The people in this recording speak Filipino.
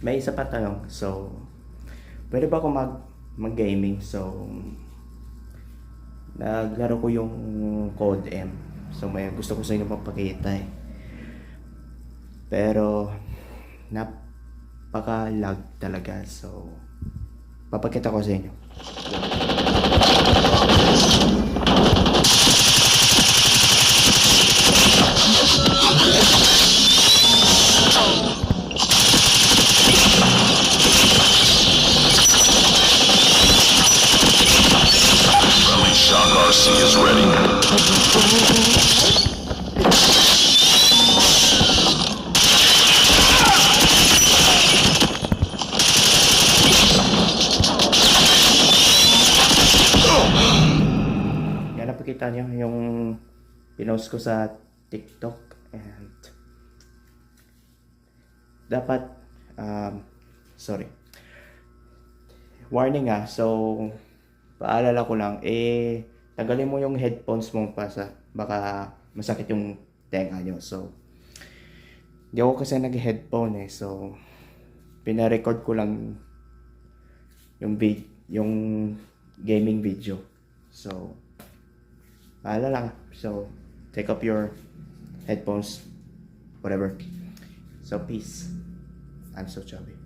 May isa pa tanong. So, pwede ba ako mag-gaming? So, naglaro ko yung Code M. So, may gusto ko sa inyo papakita eh. Pero, napaka-lag talaga. So, papakita ko sa inyo. Shock RC is ready. Yan, napakita nyo yung pinost ko sa TikTok. And dapat sorry, warning so paalala ko lang, tanggalin mo yung headphones mo baka masakit yung tenga nyo. So di ako kasi nag-headphone so pina-record ko lang yung gaming video. So paalala lang, so take up your headphones, whatever. So peace. I'm so chubby.